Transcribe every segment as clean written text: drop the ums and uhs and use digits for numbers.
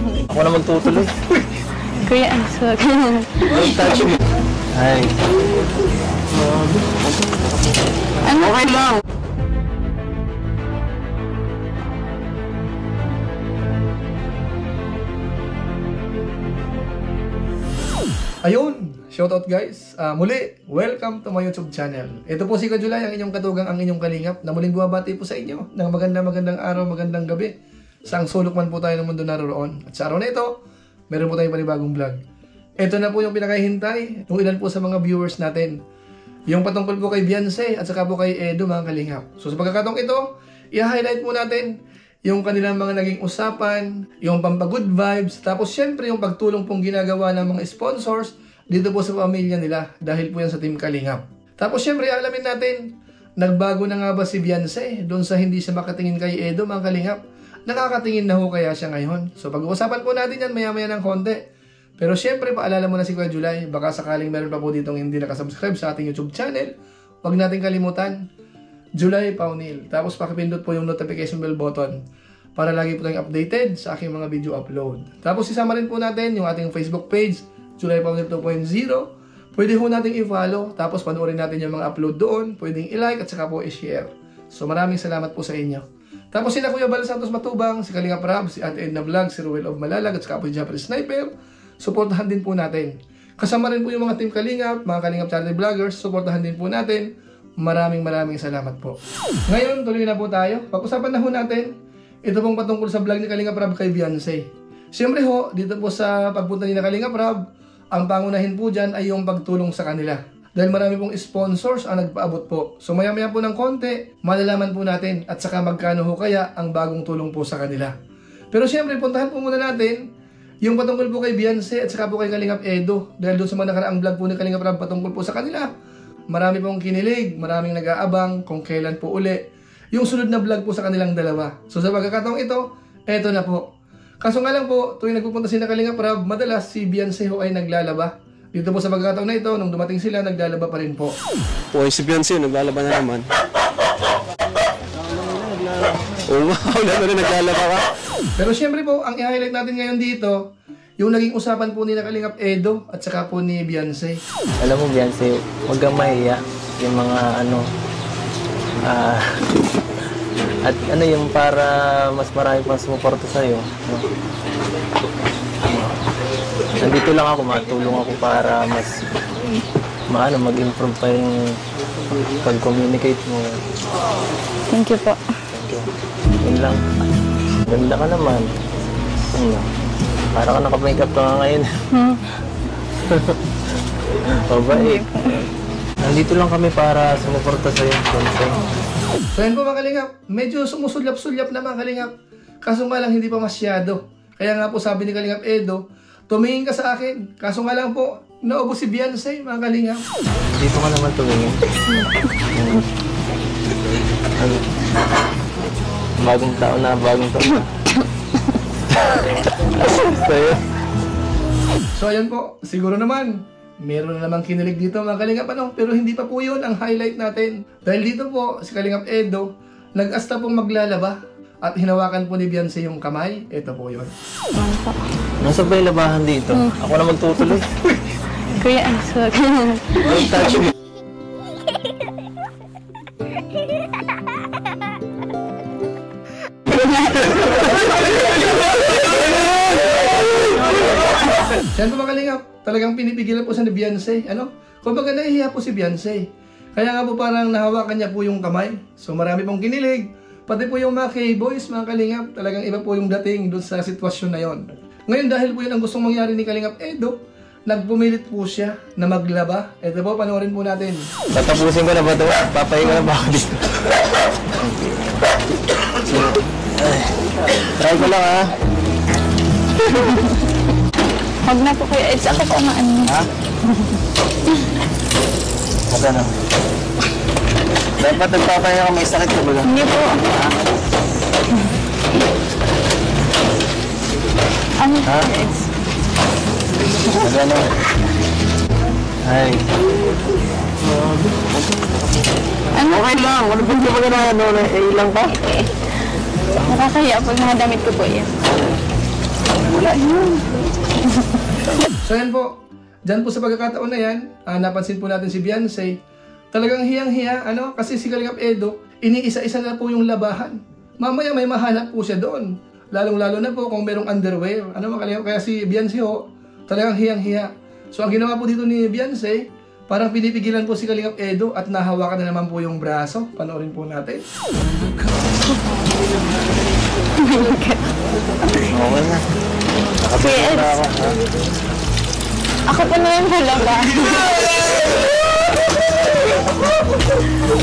Ako na magtutuloy. Kuya, ang swag. Don't touch me. Ay. Ano? Okay lang. Ayun! Shoutout guys! Muli, welcome to my YouTube channel. Ito po si Kajulay, ang inyong katugang, ang inyong kalingap, na muling bumabati po sa inyo ng magandang araw, magandang gabi. Saang sulok man po tayo ng mundo naroon. At sa araw na ito, meron po tayong panibagong vlog. Ito na po yung pinakahintay, yung ilan po sa mga viewers natin. Yung patungkol po kay Beyonce at saka po kay Edo, mga kalingap. So sa pagkakataong ito, i-highlight po natin yung kanilang mga naging usapan, yung pampagood vibes, tapos syempre yung pagtulong pong ginagawa ng mga sponsors dito po sa pamilya nila dahil po yan sa Team Kalingap. Tapos syempre alamin natin, nagbago na nga ba si Beyonce doon sa hindi siya makatingin kay Edo, mga Kalingap? Nakakatingin na ho kaya siya ngayon? So pag-uusapan po natin yan maya-maya ng konti. Pero syempre paalala mo na si Kuya July, baka sakaling meron pa po ditong hindi nakasubscribe sa ating YouTube channel, huwag natin kalimutan, July Paunil. Tapos pakipindot po yung notification bell button para lagi po tayong updated sa aking mga video upload. Tapos isama rin po natin yung ating Facebook page, July Paunil 2.0. Pwede po natin i-follow, tapos panoorin natin yung mga upload doon, pwedeng i-like at saka po i-share. So maraming salamat po sa inyo. Tapos sila Kuya Bal Santos Matubang, si Kalinga Prab, si Ate Edna Vlog, si Ruel of Malalag at saka po yung Japanese Sniper. Suportahan din po natin. Kasama rin po yung mga Team Kalingap, mga Kalingap Charity Vloggers, suportahan din po natin. Maraming salamat po. Ngayon, tuloy na po tayo. Pag-usapan na ho natin, ito pong patungkol sa vlog ni Kalinga Prab kay Beyonce. Siyempre ho, dito po sa pagpunta ni Kalinga Prab, ang pangunahin po dyan ay yung pagtulong sa kanila. Dahil marami pong sponsors ang nagpaabot po. So maya-maya po ng konti, malalaman po natin at saka magkano ho kaya ang bagong tulong po sa kanila. Pero siyempre, puntahan po muna natin yung patungkol po kay Beyonce at saka po kay Kalingap Edo. Dahil doon sa mga nakaraang vlog po ni Kalinga Prab patungkol po sa kanila, marami pong kinilig, maraming nag-aabang kung kailan po uli yung sunod na vlog po sa kanilang dalawa. So sa pagkakataong ito, eto na po. Kaso nga lang po, tuwing nagpupunta si Kalinga Prab, madalas si Beyonce ho ay naglalaba. Dito po sa pagkakataon na ito, nung dumating sila, naglalaba pa rin po. Uy, si Beyonce, naglalaba na naman. Oo nga, wala na rin naglalaba ka. Pero syempre po, ang i-highlight natin ngayon dito, yung naging usapan po ni Kalingap Edo at saka po ni Beyonce. Alam mo Beyonce, huwag kang mahiya. Yung mga at yung para mas marami pang sumuporta sa'yo. No? Nandito lang ako, matulong ako para mas mag-improve pa yung pag-communicate mo. Thank you po. Thank you. Yun lang. Ganda ka naman. Para ka naka-makeup ka nga ngayon. Babae. Nandito lang kami para sumuporta sa'yo. So yan po mga Kalingap, medyo sumusulyap-sulyap na mga Kalingap. Kaso nga lang hindi pa masyado. Kaya nga po sabi ni Kalingap Edo, tumingin ka sa akin. Kaso nga lang po, naubos si Beyonce mga Kalingap. Dito ka naman tumingin. Bagong taon na, bagong taon na. So ayan po, siguro naman meron na namang kinilig dito mga Kalingap pero hindi pa po yun ang highlight natin. Dahil dito po si Kalingap Edo nag-asta pong maglalaba at hinawakan po ni Beyonce yung kamay. Ito po yun. Nasa ba yung labahan dito? Ako na magtutuloy. Kuya, ang swag. Don't touch me. Yan po mga Kalingap, talagang pinipigilan po siya ni Beyonce. Kumbaga nahihiya po si Beyonce. Kaya nga po parang nahawakan niya po yung kamay. So marami pong kinilig. Pati po yung mga K-boys, mga Kalingap, talagang iba po yung dating doon sa sitwasyon na yon. Ngayon dahil po yun ang gustong mangyari ni Kalingap Edo, nagpumilit po siya na maglaba. Ito po, panoorin po natin. Tatapusin ko na ba ito? Papahinga na ba ako dito? Try ko lang ha. Huwag na po Kuya Eds, ako po ang Ha? Ano na? Dapat nagpapahinga ka, may sakit ka ba? Hindi po. Ano Kuya Eds? Ano? Ay. Ano? Okay lang, wala ba hindi ba ilang pa? Nakakahiya po yung mga damit ko po yan. Wala yun. So yan po, dyan po sa pagkakataon na yan, napansin po natin si Beyonce, talagang hiyang-hiya, kasi si Kalingap Edo, iniisa-isa na po yung labahan. Mamaya may mahanap po siya doon. Lalong-lalo na po kung merong underwear. Mga Kalingap, kaya si Beyonce ho, talagang hiyang-hiya. So ang ginawa po dito ni Beyonce, parang pinipigilan po si Kalingap Edo at nahawakan na naman po yung braso. Panoorin po natin. Okay na. Kuya Eds, ako pa naman pala ba?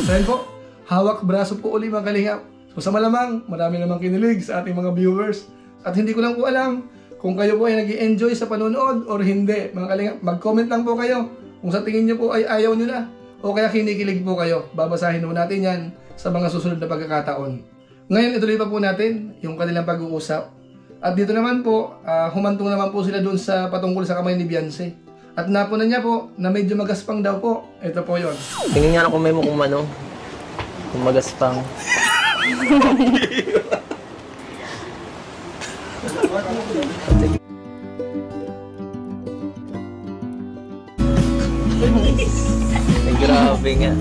So yun po, hawak braso po uli mga Kalingap. So sa malamang, marami namang kinilig sa ating mga viewers. At hindi ko lang po alam kung kayo po ay nag-i-enjoy sa panonood or hindi. Mga Kalingap, mag-comment lang po kayo kung sa tingin nyo po ay ayaw nyo na o kaya kinikilig po kayo. Babasahin po natin yan sa mga susunod na pagkakataon. Ngayon, ituloy pa po natin yung kanilang pag-uusap. At dito naman po, humantong naman po sila dun sa patungkol sa kamay ni Beyonce. At napunan niya po na medyo magaspang daw po. Ito po yon. Tingin nga na kung may mo kung ano. Kung magaspang. Ay, grabe nga.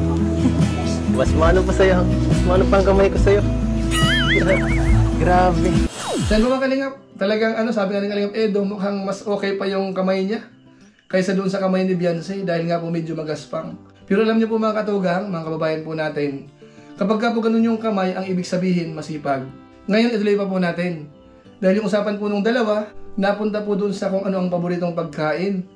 Mas mano pa sa'yo. Mas mano pa ang kamay ko sa'yo. Grabe. Saan mga Kalingap? Talagang sabi nga ni Kalingap Edo, mukhang mas okay pa yung kamay niya kaysa doon sa kamay ni Beyonce dahil nga po medyo magaspang. Pero alam niyo po mga katugang, mga kababayan po natin, kapag ka po ganun yung kamay, ang ibig sabihin masipag. Ngayon, ituloy pa po natin. Dahil yung usapan po nung dalawa, napunta po doon sa kung ano ang paboritong pagkain.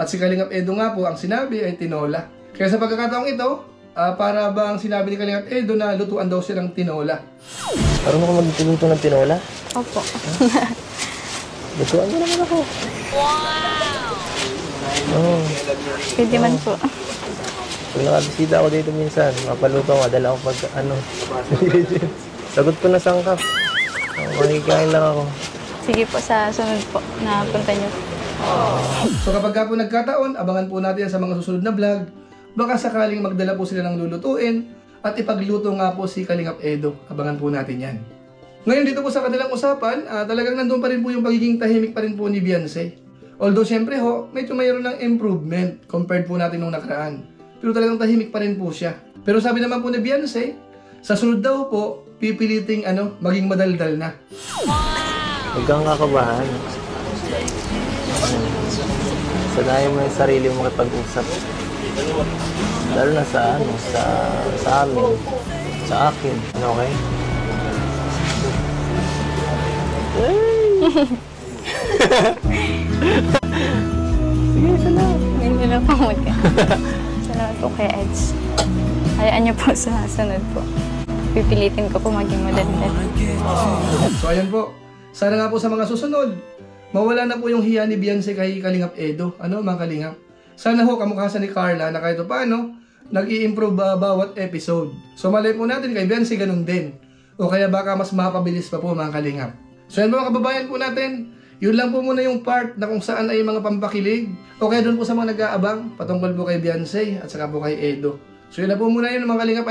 At si Kalingap Edo nga po, ang sinabi ay tinola. Kaya sa pagkakataong ito, para bang sinabi ni Kalingap Edo na lutuan daw siya ng tinola. Parang ako magtuluto ng tinola. Opo. Lutuan mo naman ako. Oh. Pwede man po. Kung nakabisita ako dito minsan, mapaluto ako, dala ako pag Sagot ko na sangkap. Makikain lang ako. Sige po, sa sunod po na punta niyo. So kapag ka po nagkataon, abangan po natin sa mga susunod na vlog. Baka sakaling magdala po sila ng lulutuin at ipagluto nga po si Kalingap Edo. Abangan po natin yan. Ngayon dito po sa kanilang usapan, talagang nandun pa rin po yung pagiging tahimik pa rin po ni Beyonce. Although syempre ho, medyo mayroon ng improvement compared po natin nung nakaraan. Pero talagang tahimik pa rin po siya. Pero sabi naman po ni Beyonce, sa sunod daw po, pipiliting maging madaldal na. Huwag kang kakabahan. Sanayin mo yung sarili mo makipag-usap. Lalo na sa amin, sa akin. Okay? Sige, salamat. Hindi na po ka. Salamat po kay Eds. Hayaan niyo po sa sunod po. Pipilitin ko po maging madaldal. So ayan po, sana nga po sa mga susunod, mawala na po yung hiya ni Beyonce kay Kalingap Edo. Mga Kalingap? Sana ho kamukha sa ni Carla na kahit paano, nag-i-improve bawat episode. So malay po natin kay Beyonce ganun din. O kaya baka mas mapabilis pa po mga Kalingap. So yan mga kababayan po natin, yun lang po muna yung part na kung saan ay mga pampakilig. O kaya doon po sa mga nag-aabang, patungkol po kay Beyonce at saka po kay Edo. So yun na po muna yun mga Kalingap.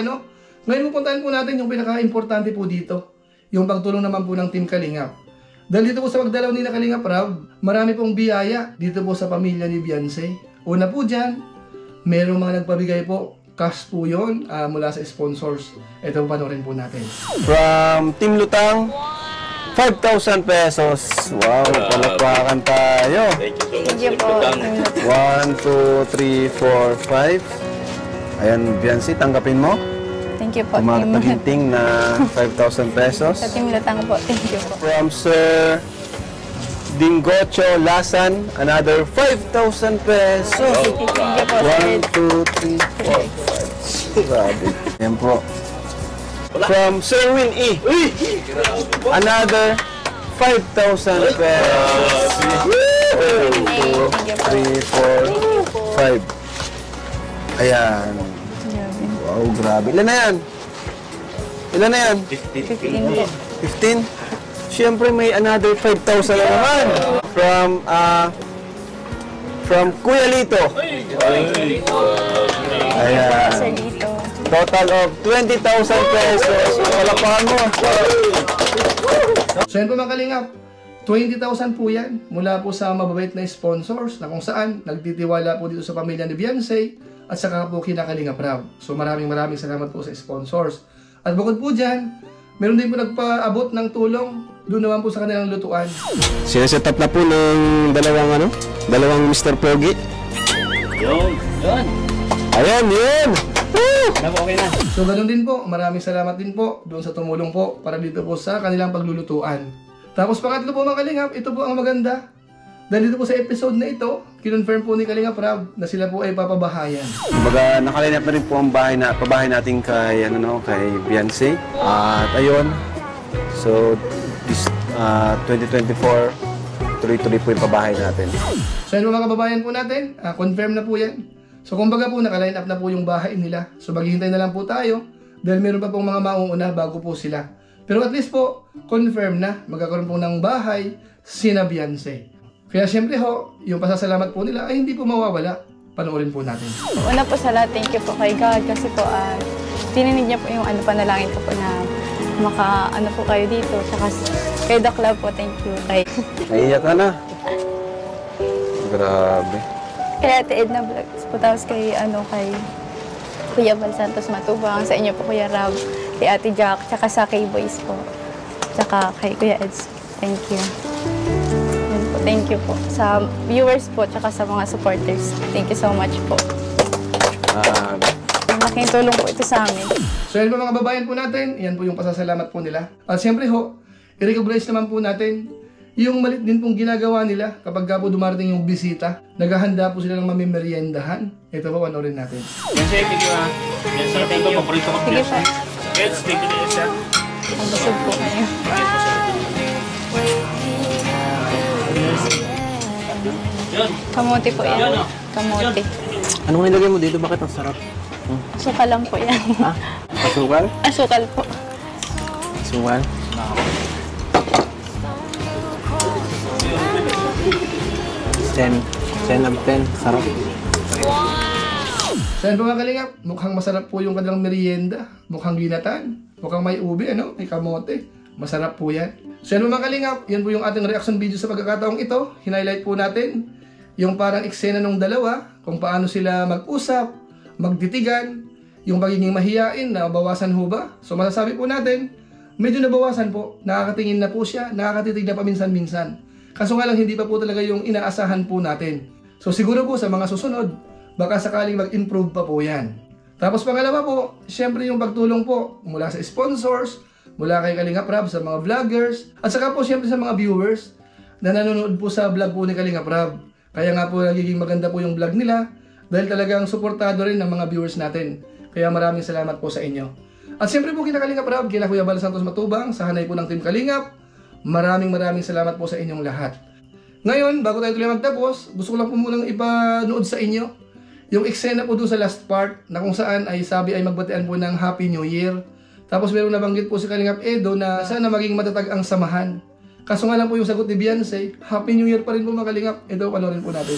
Ngayon pupuntahan po natin yung pinaka-importante po dito. Yung pagtulong naman po ng Team Kalingap. Dahil dito po sa pagdalaw ni Kalingap Rob, marami pong biyaya dito po sa pamilya ni Beyonce. Una po dyan, merong mga nagpabigay po. Cash po yun mula sa sponsors. Ito po panoorin po natin. From Team Lutang, 5,000 pesos. Wow, palakpakan tayo. Thank you po. 1, 2, 3, 4, 5. Ayan, Beyonce, tanggapin mo. Thank you po. Tumataginting na 5,000 pesos. Sa Team Lutang po. Thank you po. From Sir Dingocho Lasan, another 5,000 pesos. Thank you po. 1, 2, 3, 4, 5. Grabe. Ayan po. From Sir Win E, another 5,000 pesos. 1, 2, 3, 4, 5. Ayan. Wow, grabe. Ilan na yan? Ilan na yan? 15. 15? Siyempre may another 5,000 na naman. From Kuya Lito. Ayan. Sir Lito. Total of 20,000 pesos. Palakpakan mo. So yan po mga Kalingap, 20,000 po yan mula po sa mababait na sponsors na kung saan nagtitiwala po dito sa pamilya ni Beyonce at saka po kina Kalinga Prab. So maraming salamat po sa sponsors. At bukod po dyan, meron din po nagpaabot ng tulong doon naman po sa kanilang lutuan. Sineset up na po ng dalawang Mr. Pogi. Yun! Ayan, yun! Okay na. So ganun din po, maraming salamat din po doon sa tumulong po para dito po sa kanilang paglulutuan. Tapos pangatlo po mga Kalingap, ito po ang maganda. Dahil dito po sa episode na ito, kinonfirm po ni Kalinga Prab na sila po ay papabahayan. Kumbaga, nakalinap na rin po ang pabahay natin kay Beyonce. At ayun, so this 2024, tuloy-tuloy po yung pabahay natin. So yun po mga kababayan po natin, confirm na po yan. So kumbaga po, nakaline up na po yung bahay nila. So maghihintay na lang po tayo dahil meron pa pong mga mauuna bago po sila. Pero at least po, confirm na magkakaroon po ng bahay sina Beyonce. Kaya syempre ho, yung pasasalamat po nila ay hindi po mawawala. Panoorin po natin. Una po sa lahat, thank you po kay God kasi po tininig niya po yung panalangin ko po na po kayo dito. Saka kay The Club po, thank you. Naiiyak ka na. Grabe. Kay Ate Edna Vlogs po, tapos kay Kuya Bal Santos Matubang, sa inyo po Kuya Rab, kay Ate Jack, tsaka sa K-Boys po, tsaka kay Kuya Eds. Thank you. Thank you po sa viewers po, tsaka sa mga supporters. Thank you so much po. Malaking tulong po ito sa amin. So yan po mga babayan po natin, yan po yung pasasalamat po nila. At siyempre ho, i-recognize naman po natin yung malit din pong ginagawa nila kapag po dumarating yung bisita. Naghahanda po sila ng mamimeriendahan. Ito po, panoorin natin. Beyonce, thank you ha. Beyonce, thank you. Paborito ko Sige po. Kids, thank you din siya. Ang busog po kayo. Yun. Kamote po yan. Kamote. Anong nilagay mo dito? Bakit ang sarap? Asukal lang po yan. Ha? Asukal? Asukal po. Asukal? 10 of 10. Sarap. So yan po mga Kalingap, mukhang masarap po yung kanilang merienda. Mukhang ginatan. Mukhang may ubi, may kamote. Masarap po yan. So yan po mga Kalingap, yan po yung ating reaction video sa pagkakataong ito. Hinighlight po natin yung parang eksena ng dalawa, kung paano sila mag-usap, magtitigan, yung pagiging mahiyain na bawasan ho ba. So masasabi po natin, medyo nabawasan po. Nakakatingin na po siya, nakakatitig na paminsan-minsan. Kaso nga lang hindi pa po talaga yung inaasahan po natin. So siguro po sa mga susunod, baka sakaling mag-improve pa po yan. Tapos pangalawa po, syempre yung pagtulong po mula sa sponsors, mula kay Kalinga Prab sa mga vloggers, at saka po syempre sa mga viewers na nanonood po sa vlog po ni Kalinga Prab. Kaya nga po nagiging maganda po yung vlog nila dahil talagang suportado rin ng mga viewers natin. Kaya maraming salamat po sa inyo. At syempre po kina Kalinga Prab, kina Kuya Bal Santos Matubang, sa hanay po ng Team Kalingap, maraming salamat po sa inyong lahat. Ngayon, bago tayo tuloy magtapos, gusto ko lang po munang ipanood sa inyo yung eksena po doon sa last part na kung saan ay sabi ay magbatian po ng Happy New Year. Tapos meron nabanggit po si Kalingap Edo na sana maging matatag ang samahan. Kaso nga lang po yung sagot ni Beyonce, Happy New Year pa rin po mga Kalingap. Ito, panoorin po natin.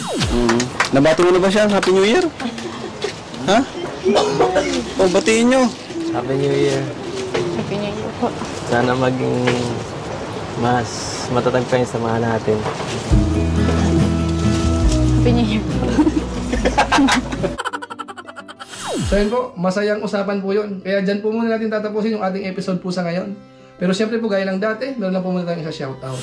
Nabati mo na ba siya? Happy New Year? Ha? O, batiin nyo. Happy New Year. Happy New Year po. Sana maging mas matatag pa yung samahan natin. Happy New Year po. So yun po, masayang usapan po yun. Kaya dyan po muna natin tatapusin yung ating episode po sa ngayon. Pero siyempre po, gaya ng dati, meron lang po muna tayong isa shoutout.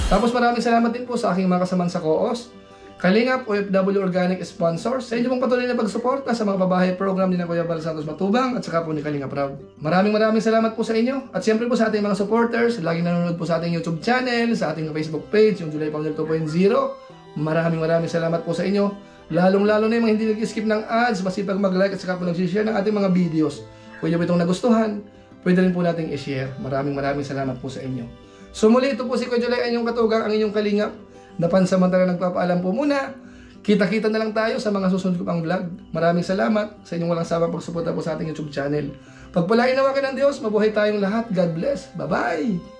Tapos maraming salamat din po sa aking mga kasamang sa Koos, Kalingap, OFW Organic Sponsors, sa inyo pong patuloy na pagsuporta sa mga babahay program ni na Kuya Bal Santos Matubang at saka po ni Kalinga Prab. Maraming salamat po sa inyo at siyempre po sa ating mga supporters, laging nanonood po sa ating YouTube channel, sa ating Facebook page, yung July Founder 2.0. Maraming salamat po sa inyo. Lalong-lalo na yung mga hindi nag-skip ng ads, masipag mag-like at saka po nag-share ng ating mga videos. Kung inyo po itong nagustuhan, pwede rin po nating i-share. Maraming salamat po sa inyo. So muli, ito po si Kuya July, ang inyong katugang, ang inyong Kalingap. Napansamantala nagpapaalam po muna. Kita-kita na lang tayo sa mga susunod ko pang vlog. Maraming salamat sa inyong walang sawang pagsuporta po sa ating YouTube channel. Pagpalain nawa kayo ng Diyos, mabuhay tayong lahat. God bless. Bye-bye!